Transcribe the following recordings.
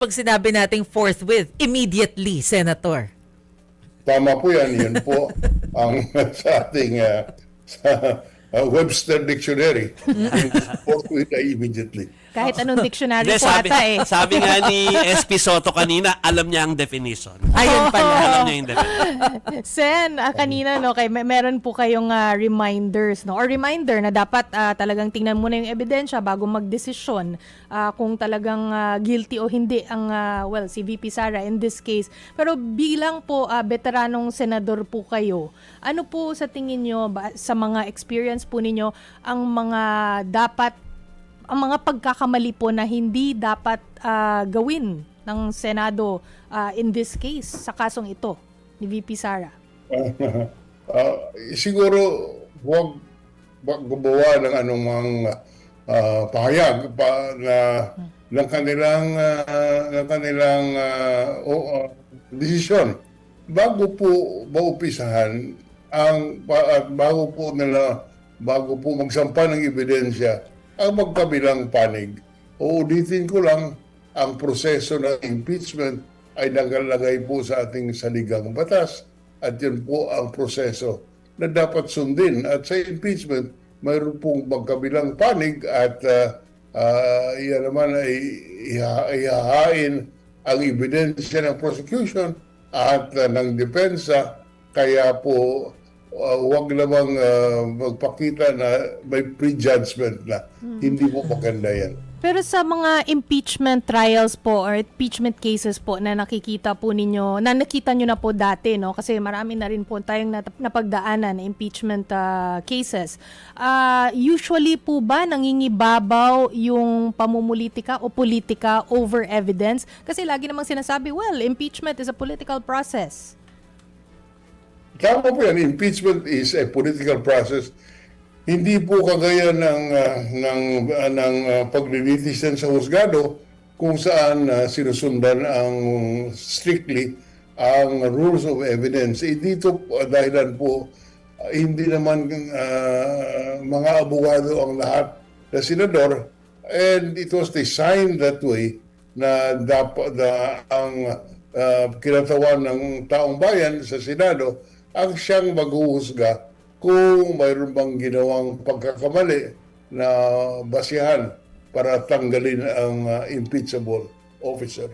Pag sinabi nating forthwith, immediately, Senator. Tama po yan. Yun po ang sa ating sa, Webster Dictionary. Forthwith ay immediately. Kahit anong dictionary Hindi, po ata eh. sabi nga ni SP Soto kanina, alam niya ang definition. Ayun pala. Alam niya yung definition. Sen, kanina no, meron po kayong reminders no or reminder na dapat talagang tingnan muna yung ebidensya bago magdesisyon kung talagang guilty o hindi ang si VP Sara in this case. Pero bilang po veteranong senador po kayo, ano po sa tingin nyo sa mga experience po ninyo ang mga ang mga pagkakamali po na hindi dapat gawin ng Senado in this case, sa kasong ito ni VP Sara? Siguro huwag gumawa ng anumang pahayag ng kanilang desisyon bago po maumpisahan bago po magsampa ng ebidensya ang magkabilang panig. Uulitin ko lang, ang proseso ng impeachment ay nakalagay po sa ating saligang batas at yun po ang proseso na dapat sundin. At sa impeachment, mayroon pong magkabilang panig at yan naman ay ihahain ang ebidensya ng prosecution at ng depensa. Kaya po huwag namang magpakita na may prejudgment na. Hindi po maganda yan. Pero sa mga impeachment trials po or impeachment cases po na nakikita po ninyo, na nakita nyo na po dati, no? Kasi marami na rin po tayong napagdaanan na impeachment cases. Usually po ba nangingibabaw yung pamumulitika o politika over evidence? Kasi lagi namang sinasabi, well, impeachment is a political process. Tama po yan. Impeachment is a political process. Hindi po kagaya ng paglilitis sa husgado kung saan sinusundan strictly ang rules of evidence. Dito dahilan po, hindi naman mga abogado ang lahat na senador, and it was designed that way na ang kinatawan ng taong bayan sa Senado ang siyang maghuhusga kung mayroon bang ginawang pagkakamali na basihan para tanggalin ang impeachable officer.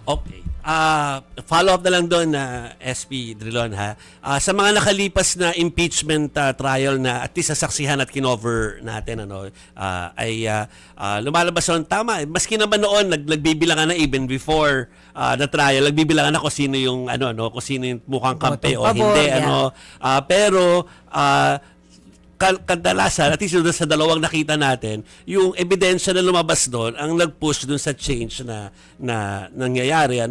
Okay. Follow up na lang doon na SP Drilon ha. Sa mga nakalipas na impeachment trial na at least sasaksihan at kinover natin ay lumalabas on tama. Maski naman noon nagbibilangan na even before the trial, nagbibilangan na kung sino yung kung sino yung mukhang kampe o hindi pero kadalasan, at least sa dalawang nakita natin, yung ebidensya na lumabas doon ang nag-push doon sa change na nangyayari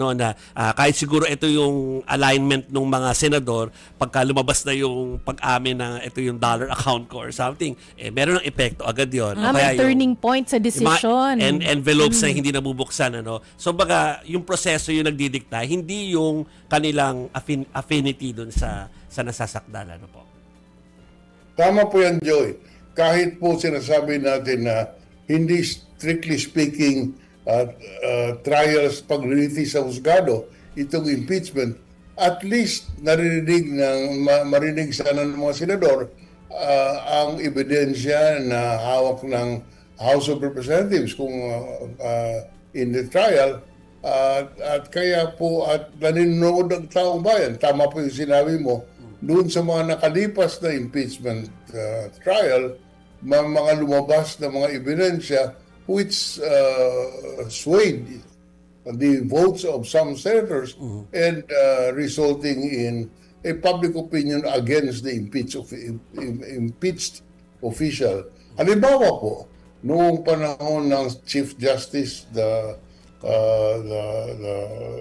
kahit siguro ito yung alignment ng mga senador pagka lumabas na yung pag-amin na ito yung dollar account ko or something, meron ng epekto agad yun. May turning point sa decision. And envelopes na hindi nabubuksan. So baka yung proseso yung nagdidikta, hindi yung kanilang affinity doon sa nasasakdal. Po. Tama po yan, Joy. Kahit po sinasabi natin na hindi strictly speaking trials paglilitis sa husgado, itong impeachment, at least marinig sana ng mga senador ang ebidensya na hawak ng House of Representatives kung in the trial at kaya po at naninood ang taong bayan. Tama po yung sinabi mo, doon sa mga nakalipas na impeachment trial, mga lumabas na mga ebidensya which swayed the votes of some senators and resulting in a public opinion against the impeached official. Halimbawa po, noong panahon ng Chief Justice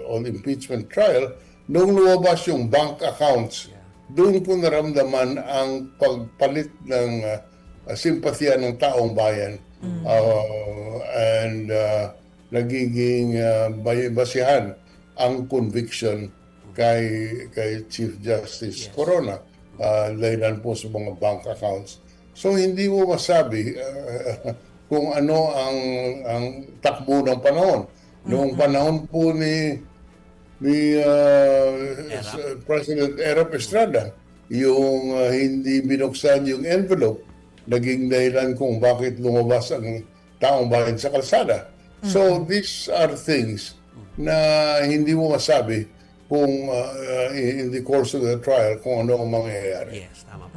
on impeachment trial, noong lumabas yung bank accounts, doon po naramdaman ang pagpalit ng simpatya ng taong bayan and nagiging basihan ang conviction kay Chief Justice Corona dahilan po sa mga bank accounts. So hindi mo masabi kung ano ang takbo ng panahon. Noong panahon po ni President Erap Estrada, yung hindi binuksan yung envelope, naging dahilan kung bakit lumabas ang taong bayan sa kalsada. So these are things na hindi mo masabi kung in the course of the trial kung ano ang mangyayari. Yes, tama po.